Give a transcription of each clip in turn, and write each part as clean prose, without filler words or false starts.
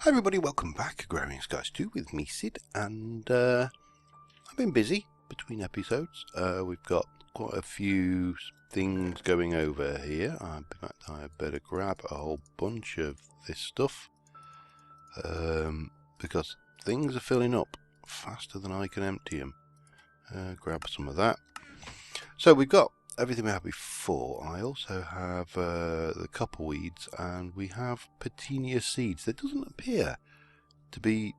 Hi everybody, welcome back. Agrarian Guys 2 with me, Sid, and I've been busy between episodes. We've got quite a few things going over here. In fact, I better grab a whole bunch of this stuff because things are filling up faster than I can empty them. Grab some of that. So we've got everything we had before. I also have the copper weeds, and we have petunia seeds. There doesn't appear to be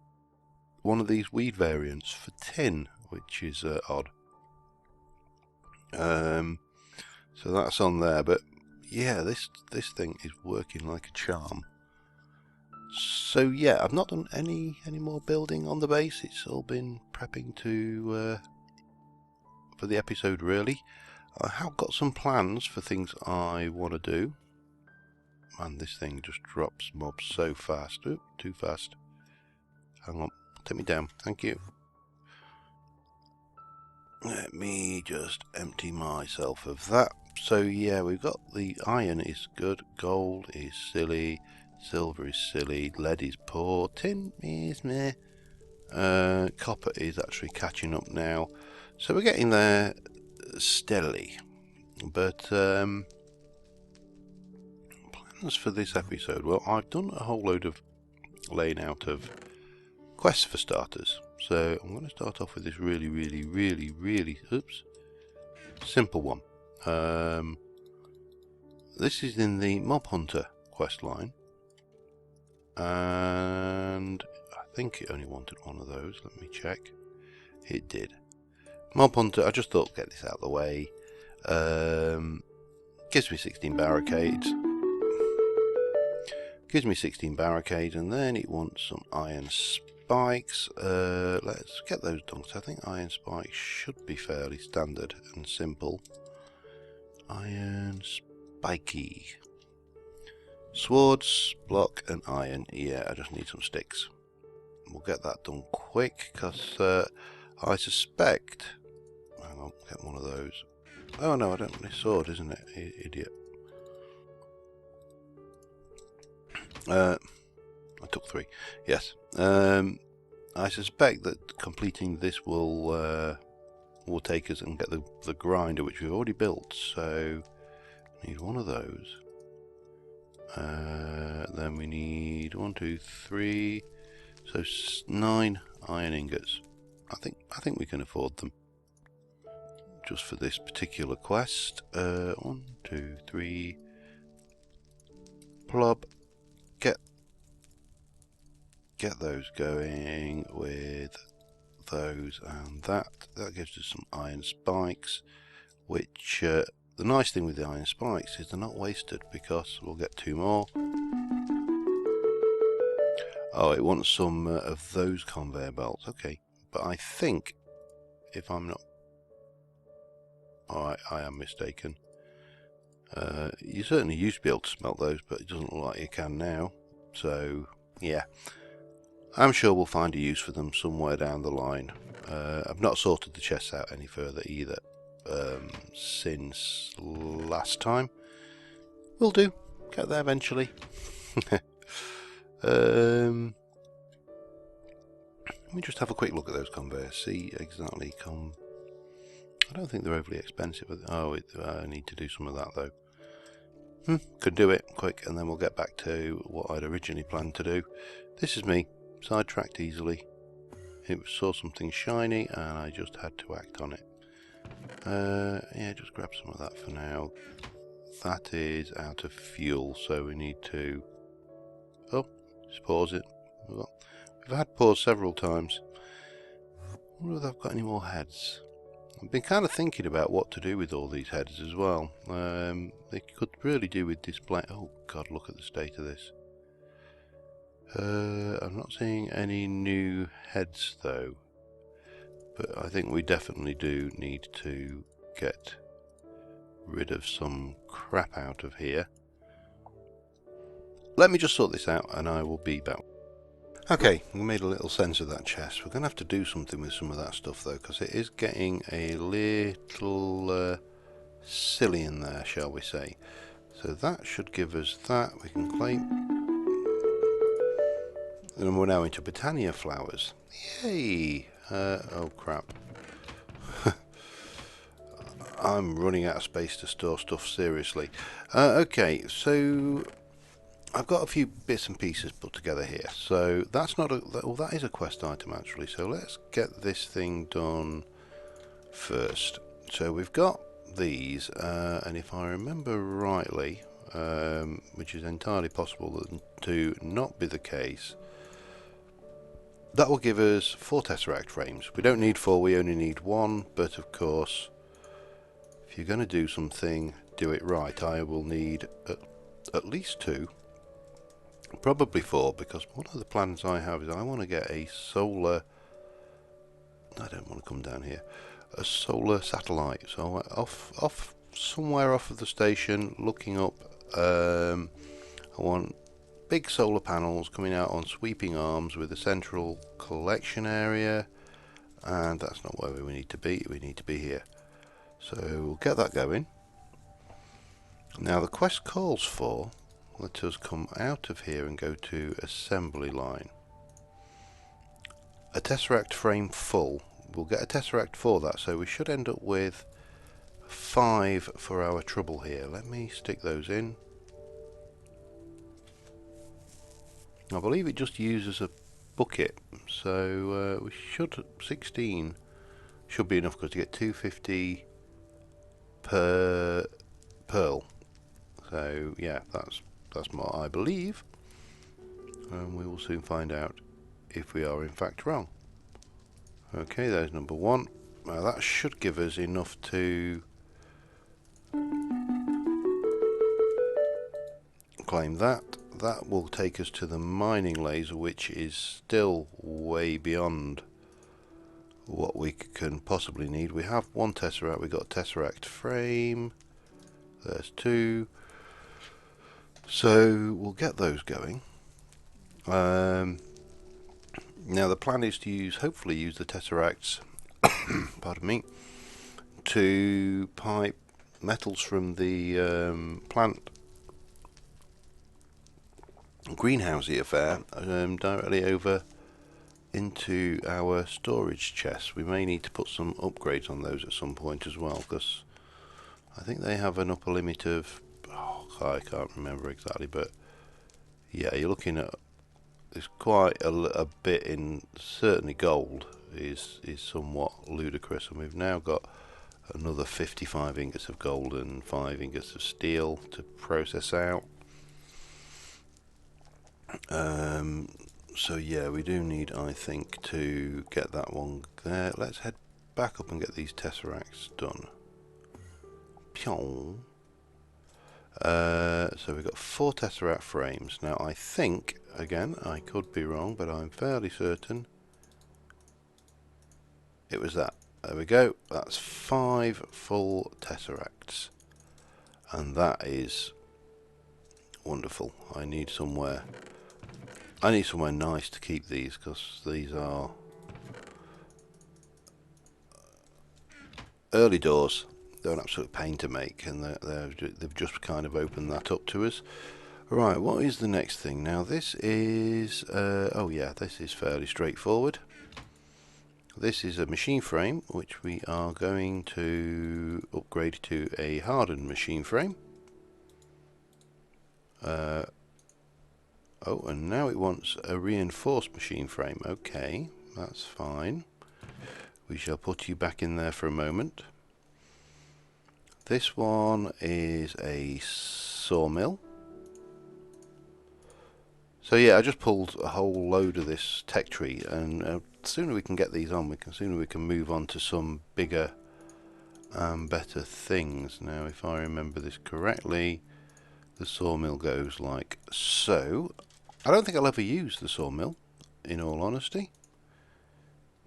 one of these weed variants for tin, which is odd. So that's on there, but yeah, this thing is working like a charm. So yeah, I've not done any more building on the base. It's all been prepping to for the episode, really. I have got some plans for things I want to do. Man, this thing just drops mobs so fast. Oop, too fast. Hang on, take me down. Thank you. Let me just empty myself of that. So yeah, we've got the iron is good, gold is silly, silver is silly, lead is poor, tin is meh. Copper is actually catching up now. So we're getting there steadily. But plans for this episode, well, I've done a whole load of laying out of quests for starters. So I'm going to start off with this really simple one. This is in the Mob Hunter quest line, and I think it only wanted one of those. Let me check. It did. Mob Hunter, I just thought get this out of the way. Gives me 16 barricades. Gives me 16 barricades, and then it wants some iron spikes. Let's get those done, because I think iron spikes should be fairly standard and simple. Iron spiky. Swords, block, and iron. Yeah, I just need some sticks. We'll get that done quick, because I suspect... Hang on, get one of those. Oh no, I don't need a sword, isn't it? Idiot. I took 3. Yes. I suspect that completing this will take us and get the grinder, which we've already built. So need one of those. Then we need 1, 2, 3. So 9 iron ingots. I think we can afford them. Just for this particular quest. 1, 2, 3. Plop. Get those going with those and that. That gives us some iron spikes, which the nice thing with the iron spikes is they're not wasted, because we'll get 2 more. Oh, it wants some of those conveyor belts. Okay, but I think, if I'm not... Alright, I am mistaken. You certainly used to be able to smelt those, but it doesn't look like you can now. So, yeah. I'm sure we'll find a use for them somewhere down the line. I've not sorted the chests out any further either since last time. We'll do. Get there eventually. Let me just have a quick look at those conveyors. See exactly I don't think they're overly expensive. Oh, I need to do some of that though. Could do it quick, and then we'll get back to what I'd originally planned to do. This is me. Sidetracked easily. It saw something shiny and I just had to act on it. Yeah, just grab some of that for now. That is out of fuel, so we need to... Oh, just pause it. We've had pause several times. I wonder if I've got any more heads. I've been kind of thinking about what to do with all these heads as well. They could really do with display... Oh god, look at the state of this. I'm not seeing any new heads though, but I think we definitely do need to get rid of some crap out of here. Let me just sort this out and I will be back. Okay, we made a little sense of that chest. We're going to have to do something with some of that stuff though, because it is getting a little silly in there, shall we say. So that should give us that. We can claim... And we're now into Britannia flowers. Yay! Oh crap. I'm running out of space to store stuff, seriously. Okay, so I've got a few bits and pieces put together here. So that's not a... Well, that is a quest item actually. So let's get this thing done first. So we've got these, and if I remember rightly, which is entirely possible to not be the case, that will give us 4 Tesseract frames. We don't need 4, we only need 1, but of course, if you're going to do something, do it right. I will need at least 2, probably 4, because one of the plans I have is I want to get a solar... I don't want to come down here. A solar satellite. So off somewhere off of the station, looking up, I want big solar panels coming out on sweeping arms with a central collection area, and that's not where we need to be. We need to be here. So we'll get that going. Now the quest calls for, let us come out of here and go to assembly line. A Tesseract frame full. We'll get a Tesseract for that, so we should end up with 5 for our trouble here. Let me stick those in. I believe it just uses a bucket, so we should... 16 should be enough, because to get 250 per pearl. So yeah, that's what I believe, and we will soon find out if we are in fact wrong. Okay, there's number 1. Now that should give us enough to claim that. That will take us to the mining laser, which is still way beyond what we can possibly need. We have 1 Tesseract, we got Tesseract frame, there's 2, so we'll get those going. Now the plan is to hopefully use the Tesseracts pardon me, to pipe metals from the plant greenhousey affair directly over into our storage chests. We may need to put some upgrades on those at some point as well, because I think they have an upper limit of, I can't remember exactly, but yeah, you're looking at, there's quite a bit in, certainly gold is somewhat ludicrous, and we've now got another 55 ingots of gold and 5 ingots of steel to process out. So yeah, we do need, I think, to get that one there. Let's head back up and get these Tesseracts done. Pyong. So we've got 4 Tesseract frames. Now I think, again, I could be wrong, but I'm fairly certain it was that. There we go. That's 5 full Tesseracts, and that is wonderful. I need somewhere nice to keep these, because these are early doors. They're an absolute pain to make, and they've just kind of opened that up to us. Right, what is the next thing? Now this is, oh yeah, this is fairly straightforward. This is a machine frame, which we are going to upgrade to a hardened machine frame. Oh, and now it wants a reinforced machine frame. Okay, that's fine. We shall put you back in there for a moment. This one is a sawmill. So yeah, I just pulled a whole load of this tech tree, and the sooner we can get these on, sooner we can move on to some bigger and better things. Now, if I remember this correctly, the sawmill goes like so. I don't think I'll ever use the sawmill, in all honesty,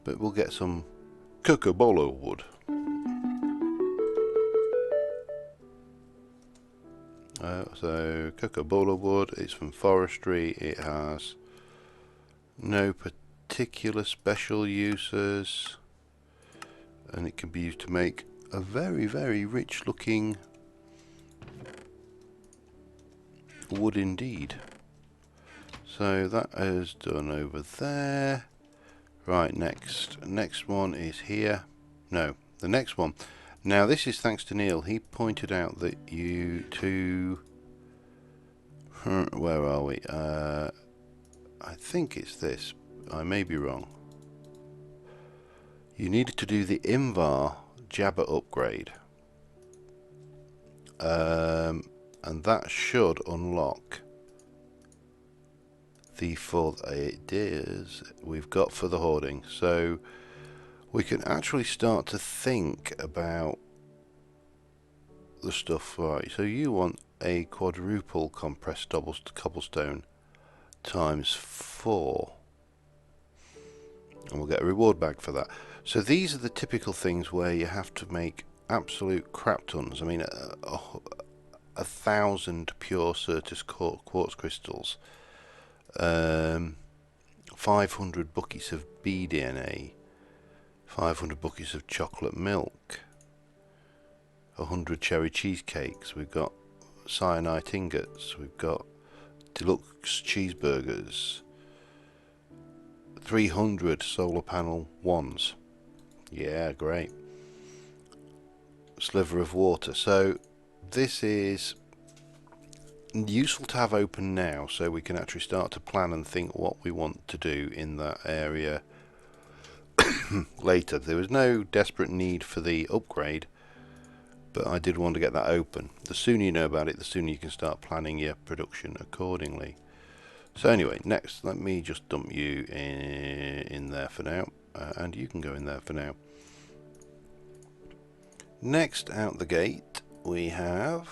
but we'll get some cocobolo wood. So cocobolo wood, it's from forestry. It has no particular special uses, and it can be used to make a very, very rich looking wood indeed. So that is done over there. Right, next one is here. No, the next one. Now this is thanks to Neil. He pointed out that you to... Where are we? I think it's this. I may be wrong. You needed to do the Invar Jabber upgrade. And that should unlock the fourth ideas we've got for the hoarding. So we can actually start to think about the stuff. Right, so you want a quadruple compressed cobblestone times 4, and we'll get a reward bag for that. So these are the typical things where you have to make absolute crap tons. I mean, 1,000 pure Certus quartz crystals, 500 buckets of BDNA, 500 buckets of chocolate milk, 100 cherry cheesecakes, we've got cyanite ingots, we've got deluxe cheeseburgers, 300 solar panel wands. Yeah, great. Sliver of water. So this is useful to have open now, so we can actually start to plan and think what we want to do in that area later. There was no desperate need for the upgrade, but I did want to get that open. The sooner you know about it, the sooner you can start planning your production accordingly. So anyway, next, let me just dump you in there for now, and you can go in there for now. Next out the gate, we have...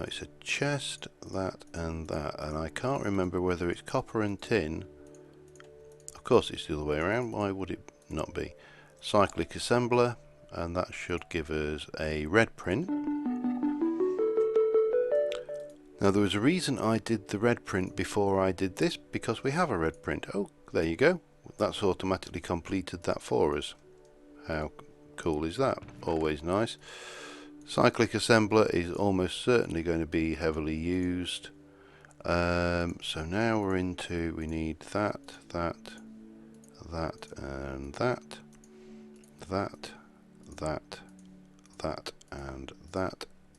it's a chest, that and that, and I can't remember whether it's copper and tin. Of course it's the other way around, why would it not be? Cyclic assembler, and that should give us a red print. Now there was a reason I did the red print before I did this, because we have a red print. Oh, there you go. That's automatically completed that for us. How cool is that? Always nice. Cyclic assembler is almost certainly going to be heavily used. So now we're into, we need that, and that, and that,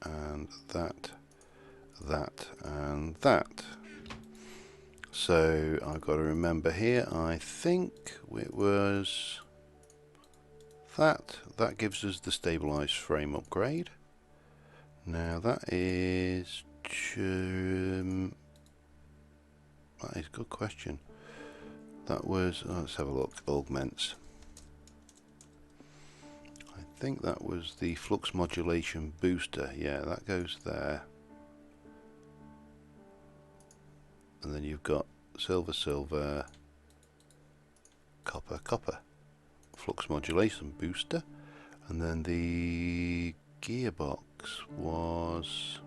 and that, and that. So I've got to remember here, I think it was that. That gives us the stabilized frame upgrade. Now that is a good question. That was, let's have a look, augments. I think that was the flux modulation booster. Yeah, that goes there. And then you've got silver, copper, flux modulation booster. And then the gearbox was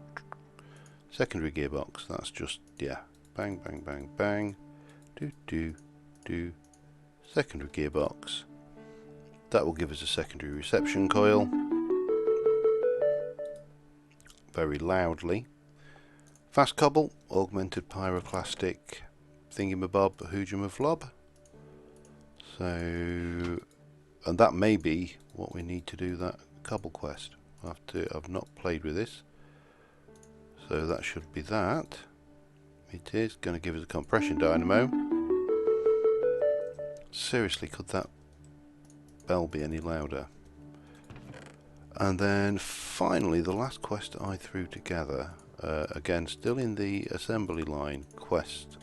secondary gearbox. That's just, yeah, bang, bang, bang, bang, do, secondary gearbox. That will give us a secondary reception coil, very loudly. Fast cobble, augmented pyroclastic thingamabob, hoojamavlob. So, and that may be what we need to do that cobble quest. I've not played with this, so that should be that. It is going to give us a compression dynamo. Seriously, could that bell be any louder? And then finally, the last quest I threw together, again still in the assembly line quest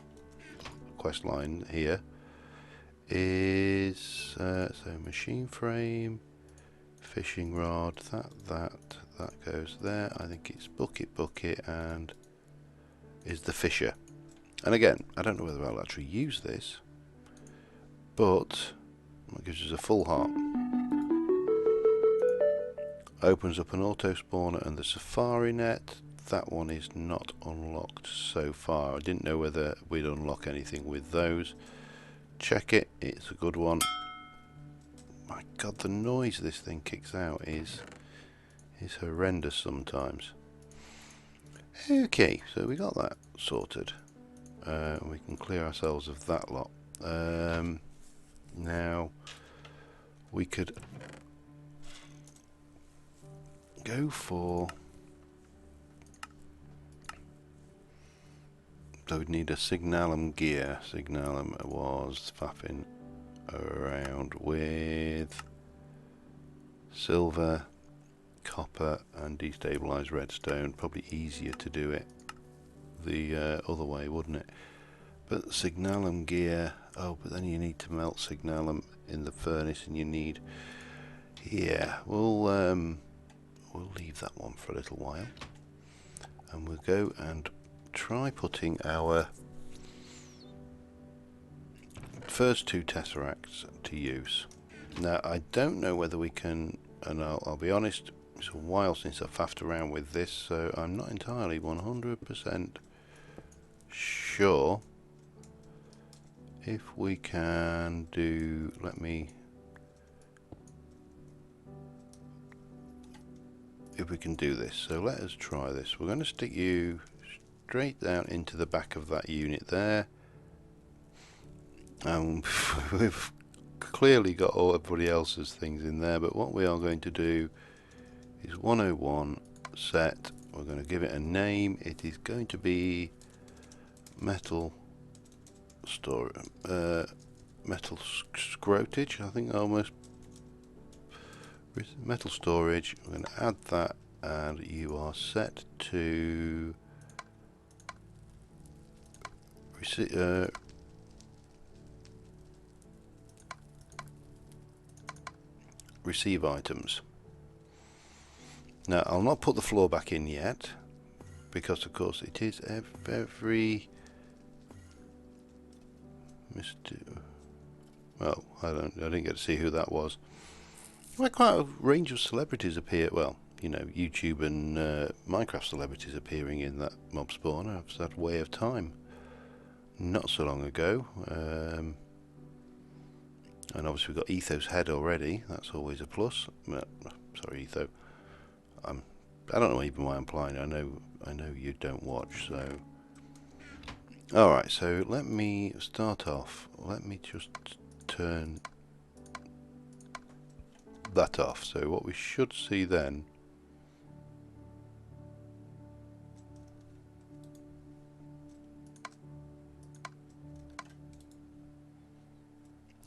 line here, is so machine frame, fishing rod, that goes there. I think it's bucket, and is the fisher. And again, I don't know whether I'll actually use this, but it gives us a full heart. Opens up an auto spawner and the safari net. That one is not unlocked so far. I didn't know whether we'd unlock anything with those. Check it, it's a good one. My god, the noise this thing kicks out is horrendous sometimes. Okay, so we got that. sorted. We can clear ourselves of that lot. Now we could go for, so we'd need a signalum gear. Signalum was faffing around with silver, copper and destabilized redstone. Probably easier to do it the other way, wouldn't it? But signalum gear, oh, but then you need to melt signalum in the furnace, and you need, yeah, we'll leave that one for a little while, and we'll go and try putting our first two tesseracts to use. Now I don't know whether we can, and I'll be honest, it's a while since I've faffed around with this, so I'm not entirely 100% sure if we can do, if we can do this. So let us try this. We're going to stick you straight down into the back of that unit there. We've clearly got all everybody else's things in there, but what we are going to do is 101 set. We're going to give it a name. It is going to be metal metal scrotage, I think, almost. Metal storage. We're going to add that, and you are set to receive items. Now I'll not put the floor back in yet, because of course it is every well, I didn't get to see who that was. Well, quite a range of celebrities appear. Well, you know, YouTube and Minecraft celebrities appearing in that mob spawner. I've had Way of Time not so long ago, and obviously we've got Etho's head already. That's always a plus. Sorry, Etho. I don't know even why I'm playing. I know you don't watch, so. Alright, so let me start off. Let me just turn that off. So what we should see then,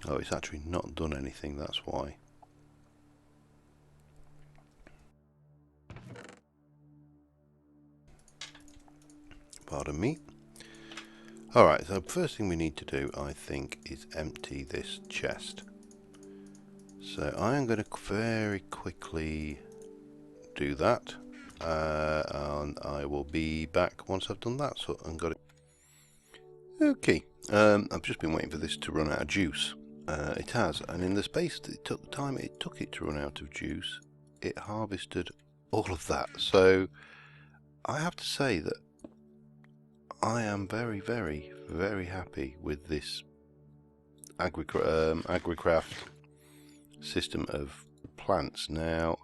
oh, it's actually not done anything, that's why. Pardon me. Alright, so first thing we need to do, I think, is empty this chest. So I am going to very quickly do that, and I will be back once I've done that. So I've got it. Okay, I've just been waiting for this to run out of juice. It has, and in the space that it took to run out of juice, it harvested all of that. So I have to say that I am very, very, very happy with this Agricraft system of plants. Now,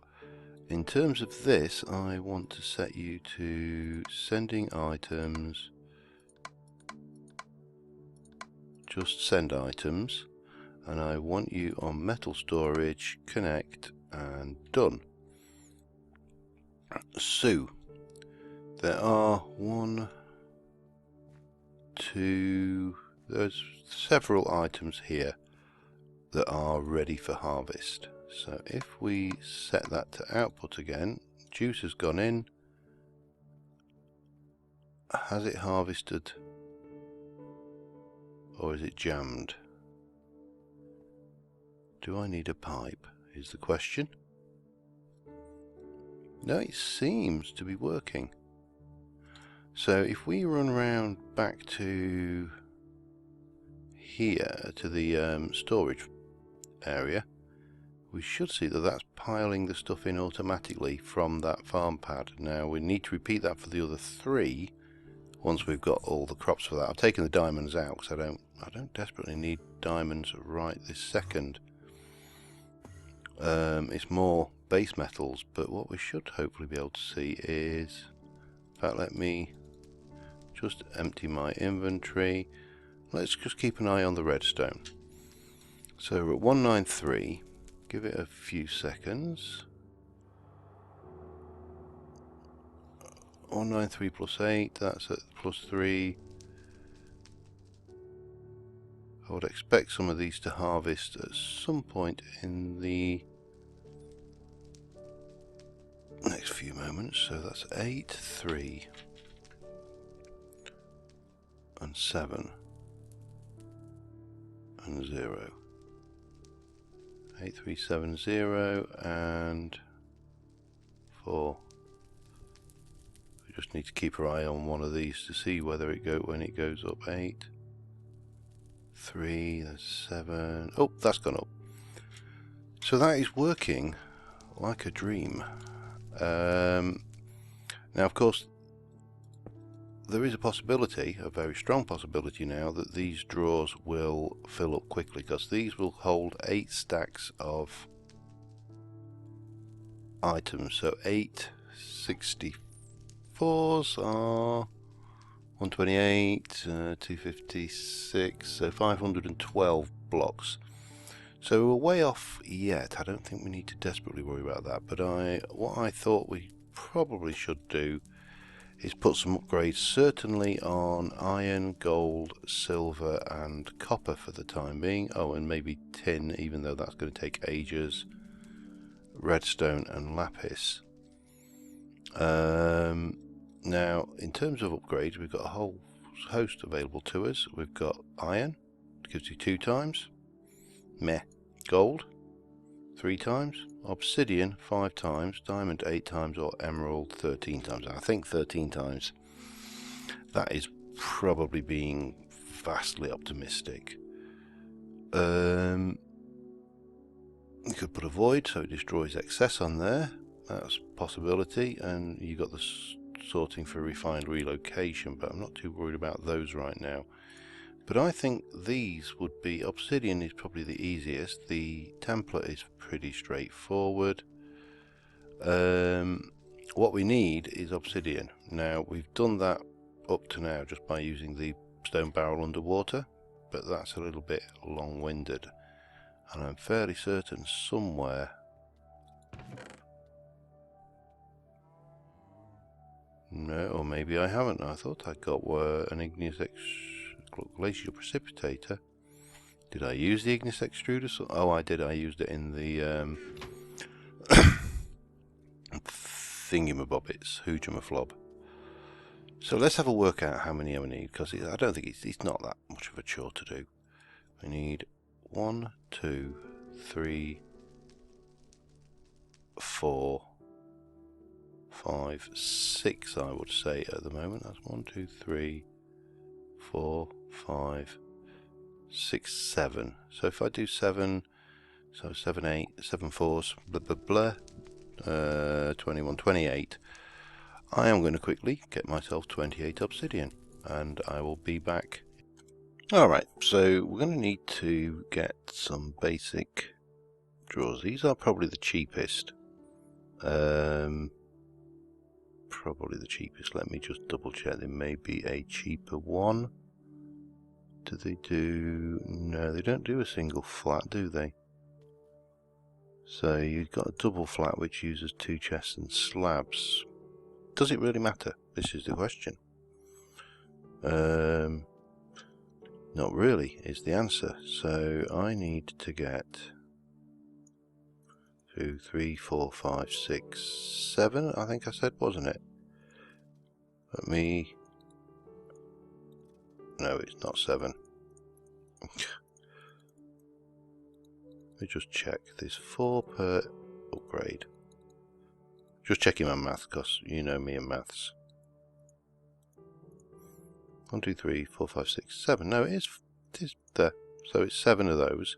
in terms of this, I want to set you to sending items. Just send items, and I want you on metal storage, connect, and done. So there are there's several items here that are ready for harvest. So if we set that to output again, juice has gone in. Has it harvested, or is it jammed? Do I need a pipe, is the question. No, it seems to be working. So if we run around back to here, to the storage area, we should see that that's piling the stuff in automatically from that farm pad. Now we need to repeat that for the other three once we've got all the crops for that. I've taken the diamonds out because I don't desperately need diamonds right this second. It's more base metals, but what we should hopefully be able to see is, in fact, let me just empty my inventory. Let's just keep an eye on the redstone. So we're at 193. Give it a few seconds. 193 plus 8, that's at plus 3. I would expect some of these to harvest at some point in the next few moments. So that's 8, 3, and 7, and 0. 8, 3, 7, 0, and 4. We just need to keep our eye on one of these to see whether when it goes up. 8, 3, that's 7. Oh, that's gone up. So that is working like a dream. Now, of course, there is a possibility, a very strong possibility now, that these drawers will fill up quickly, because these will hold 8 stacks of items. So 8 64s are 128, 256, so 512 blocks. So we're way off yet. I don't think we need to desperately worry about that. But what I thought we probably should do is put some upgrades, certainly on iron, gold, silver, and copper for the time being. Oh, and maybe tin, even though that's going to take ages. Redstone and lapis. Now, in terms of upgrades, we've got a whole host available to us. We've got iron, gives you 2 times. Meh. Gold, 3 times. Obsidian, 5 times. Diamond, 8 times. Or emerald, 13 times. I think 13 times. That is probably being vastly optimistic. You could put a void so it destroys excess on there. That's a possibility. And you got the sorting for refined relocation, but I'm not too worried about those right now. But I think these would be, obsidian is probably the easiest. The template is pretty straightforward. What we need is obsidian. Now, we've done that up to now just by using the stone barrel underwater, but that's a little bit long-winded. And I'm fairly certain somewhere... No, or maybe I haven't. I thought I got an igneous glacial precipitator. Did I use the igneous extruder? Oh, I did. I used it in the thingamabobbits, hoojamaflob. So let's have a work out how many I need, because I don't think it's not that much of a chore to do. I need 1, 2, 3, 4, 5, 6, I would say at the moment. That's 1, 2, 3, 4, 5, 6, 7. So if I do 7, so 7, 8, 7 fours, blah blah blah, 21, 28. I am going to quickly get myself 28 obsidian, and I will be back. Alright, so we're going to need to get some basic drawers. These are probably the cheapest. Probably the cheapest. Let me just double check. There may be a cheaper one. Do they do... No, they don't do a single flat, do they? So you've got a double flat which uses 2 chests and slabs. Does it really matter? This is the question. Not really is the answer. So I need to get 2, 3, 4, 5, 6, 7, I think I said, wasn't it? Let me... No, it's not 7. Let me just check. There's 4 per upgrade. Just checking my maths, because you know me and maths. 1, 2, 3, 4, 5, 6, 7. No, it is there. So it's 7 of those.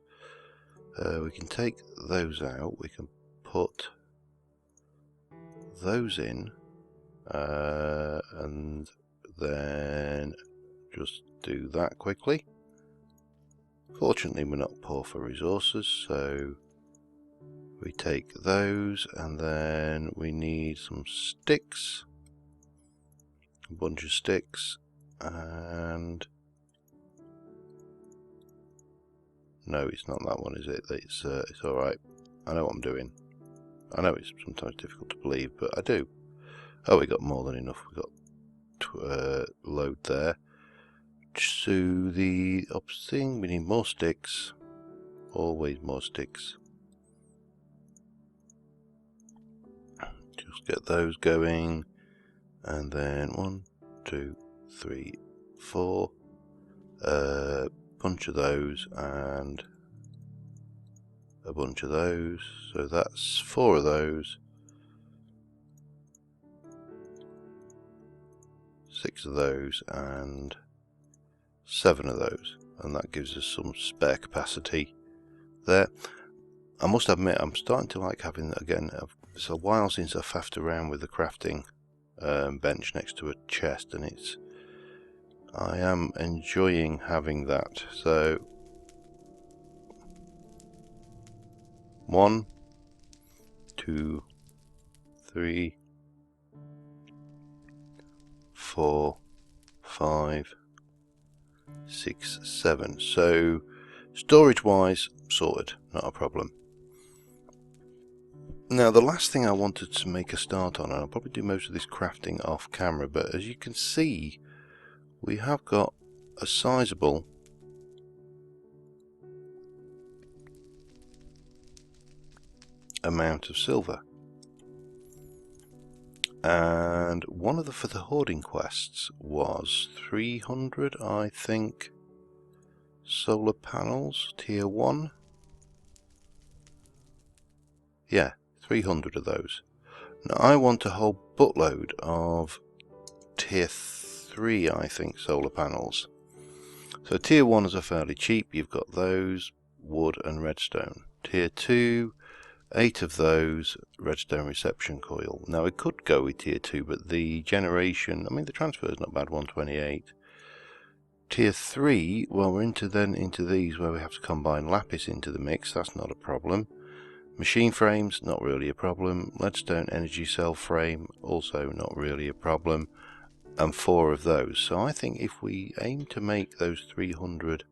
We can take those out. We can put those in. And then just do that quickly. Fortunately, we're not poor for resources, so we take those, and then we need some sticks. A bunch of sticks. and no, it's not that one, is it? It's alright. I know what I'm doing. I know it's sometimes difficult to believe, but I do. Oh, we got more than enough. We got load there. To the opposite thing, we need more sticks. Always more sticks. Just get those going, and then 1, 2, 3, 4. Bunch of those and a bunch of those. So that's 4 of those. 6 of those and 7 of those, and that gives us some spare capacity there. I must admit, I'm starting to like having, again, it's a while since I've faffed around with the crafting bench next to a chest, and I am enjoying having that. So 1, 2, 3, 4, 5, 6, 7. So storage wise, sorted, not a problem. Now the last thing I wanted to make a start on, and I'll probably do most of this crafting off camera, but as you can see, we have got a sizable amount of silver. And one of for the hoarding quests was 300, I think, solar panels, tier 1. Yeah, 300 of those. Now I want a whole buttload of tier 3, I think, solar panels. So tier 1s are fairly cheap. You've got those, wood and redstone. Tier 2, 8 of those, redstone reception coil. Now I could go with tier 2, but the generation, I mean the transfer is not bad, 128. Tier 3, well, we're into these where we have to combine lapis into the mix. That's not a problem. Machine frames, not really a problem. Leadstone energy cell frame, also not really a problem. And 4 of those. So I think if we aim to make those 300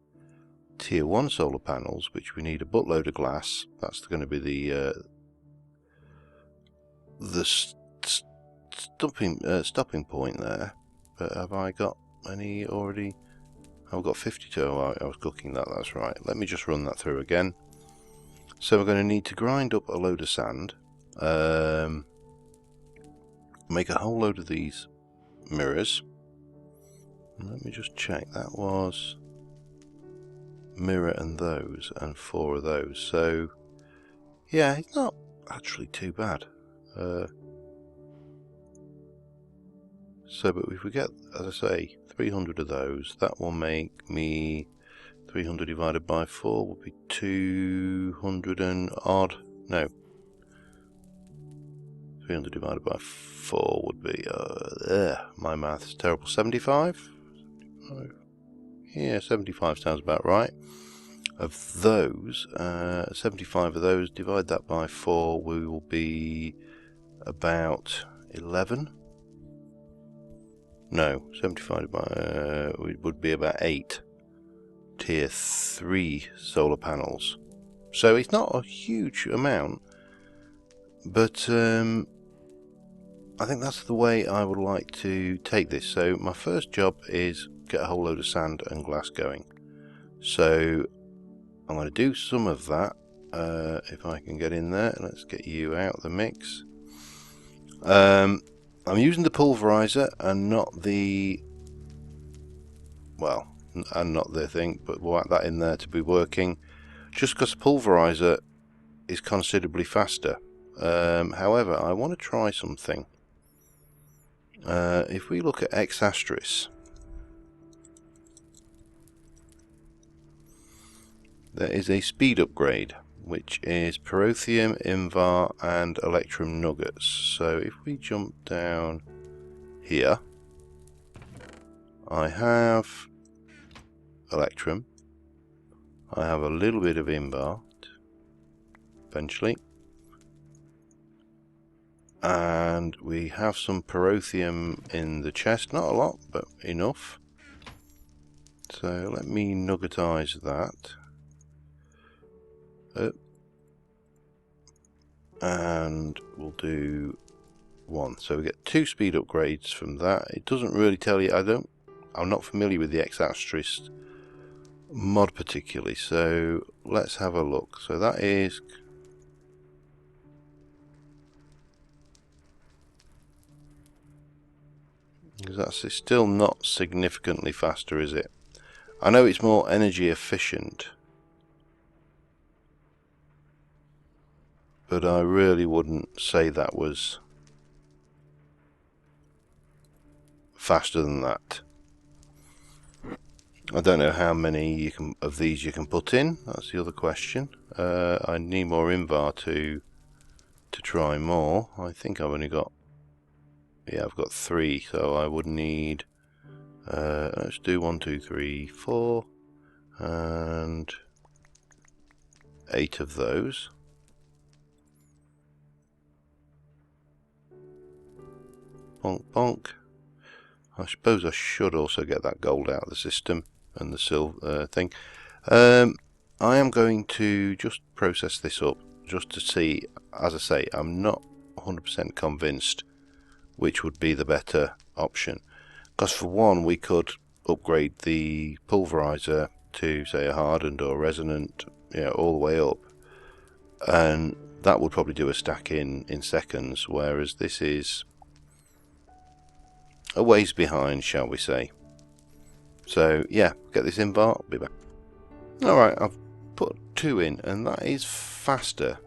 tier 1 solar panels, which we need a buttload of glass, that's going to be the stopping point there. But have I got any already? I've got 52. Oh, I was cooking that, that's right. Let me just run that through again. So we're going to need to grind up a load of sand, make a whole load of these mirrors. Let me just check, that was mirror and those, and 4 of those. So yeah, it's not actually too bad. So, but if we get, as I say, 300 of those, that will make me 300 divided by 4 would be 200 and odd. No, 300 divided by 4 would be, my math's terrible, 75? Yeah, 75 sounds about right. Of those, 75 of those, divide that by 4, we will be about 11. No, 75 by, would be about 8 tier 3 solar panels. So it's not a huge amount, but I think that's the way I would like to take this. So my first job is get a whole load of sand and glass going. So I'm going to do some of that, if I can get in there. Let's get you out of the mix. I'm using the pulverizer and not the, well, and not the thing, but we'll add that in there to be working, just because the pulverizer is considerably faster. However, I want to try something. If we look at X asterisk, there is a speed upgrade, which is Protheum, Invar and Electrum nuggets. So if we jump down here, I have Electrum, I have a little bit of Invar eventually, and we have some Protheum in the chest, not a lot but enough. So let me nuggetize that. And we'll do 1. So we get 2 speed upgrades from that. It doesn't really tell you. I'm not familiar with the X-Astrist mod particularly, so let's have a look. So that is that's still not significantly faster, is it? I know it's more energy efficient, but I really wouldn't say that was faster than that. I don't know how many of these you can put in. That's the other question. I need more Invar to try more. I think I've only got, yeah, I've got 3, so I would need. Let's do 1, 2, 3, 4, and 8 of those. Bonk, bonk. I suppose I should also get that gold out of the system and the silver thing. I am going to just process this up just to see. As I say, I'm not 100% convinced which would be the better option. Because for one, we could upgrade the pulverizer to, say, a hardened or resonant, all the way up, and that would probably do a stack in seconds, whereas this is a ways behind, shall we say. So yeah, get this in bar, be back. Alright, I've put 2 in, and that is faster,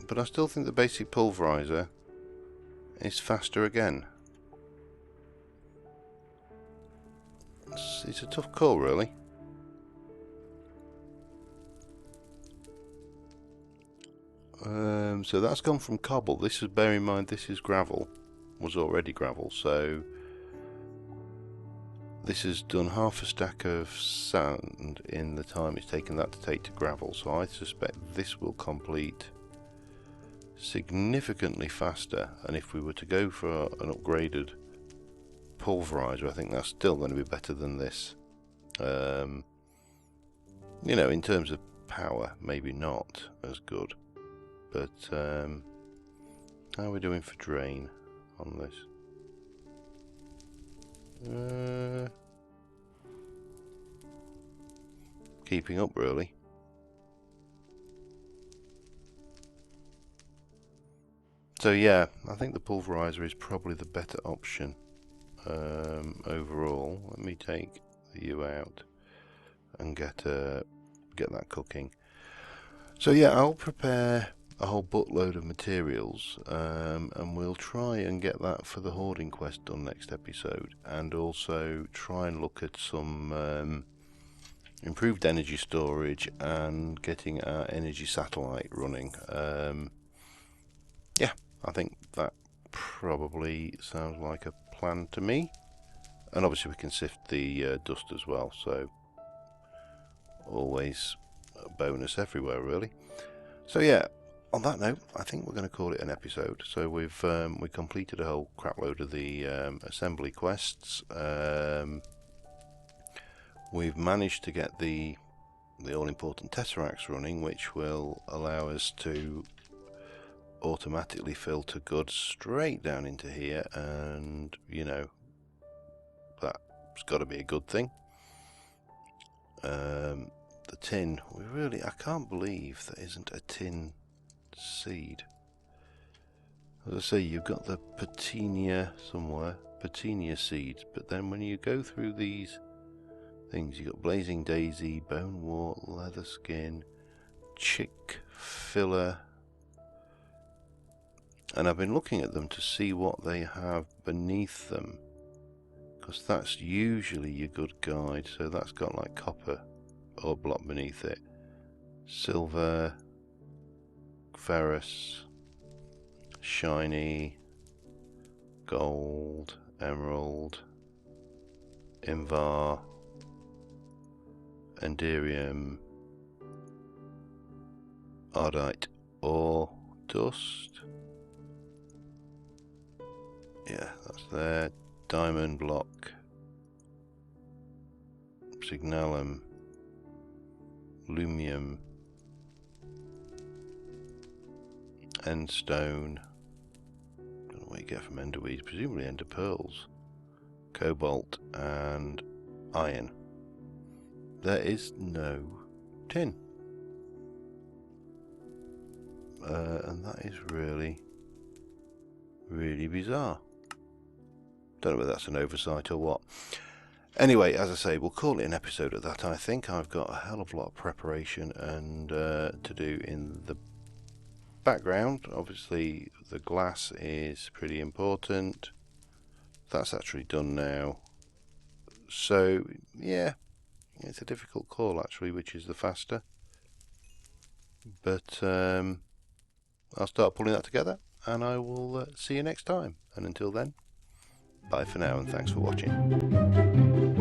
but I still think the basic pulverizer is faster again. It's a tough call, really. So that's gone from cobble. This is, bear in mind, this is gravel. Was already gravel, so this has done half a stack of sand in the time it's taken that to take to gravel. So I suspect this will complete significantly faster. And if we were to go for an upgraded pulverizer, I think that's still going to be better than this. In terms of power, maybe not as good. But how are we doing for drain on this? Keeping up, really. So yeah, I think the pulverizer is probably the better option overall. Let me take the U out and get that cooking. So yeah, I'll prepare a whole buttload of materials, and we'll try and get that for the hoarding quest done next episode, and also try and look at some improved energy storage and getting our energy satellite running. Yeah, I think that probably sounds like a plan to me. And obviously we can sift the dust as well, so always a bonus everywhere, really. So yeah, on that note, I think we're going to call it an episode. So we completed a whole crap load of the assembly quests. We've managed to get the all-important tesseracts running, which will allow us to automatically filter goods straight down into here, and that's got to be a good thing. The tin, I can't believe there isn't a tin seed. As I say, you've got the Petunia somewhere, Petunia seeds, but then when you go through these things, you've got Blazing Daisy, Bonewort, Leather Skin, Chick Filler, and I've been looking at them to see what they have beneath them, because that's usually your good guide. So that's got like copper ore block beneath it, silver, ferrous, shiny, gold, emerald, Invar, Enderium, Ardite ore, dust. Yeah, that's there. diamond block, signalum, lumium, endstone. Don't know what you get from ender weeds, presumably ender pearls, cobalt, and iron. There is no tin. And that is really, really bizarre. Don't know whether that's an oversight or what. Anyway, as I say, we'll call it an episode of that. I think I've got a hell of a lot of preparation and to do in the background. Obviously, the glass is pretty important. That's actually done now. So, yeah, it's a difficult call actually, which is the faster. But I'll start pulling that together, and I will see you next time. And until then, bye for now, and thanks for watching.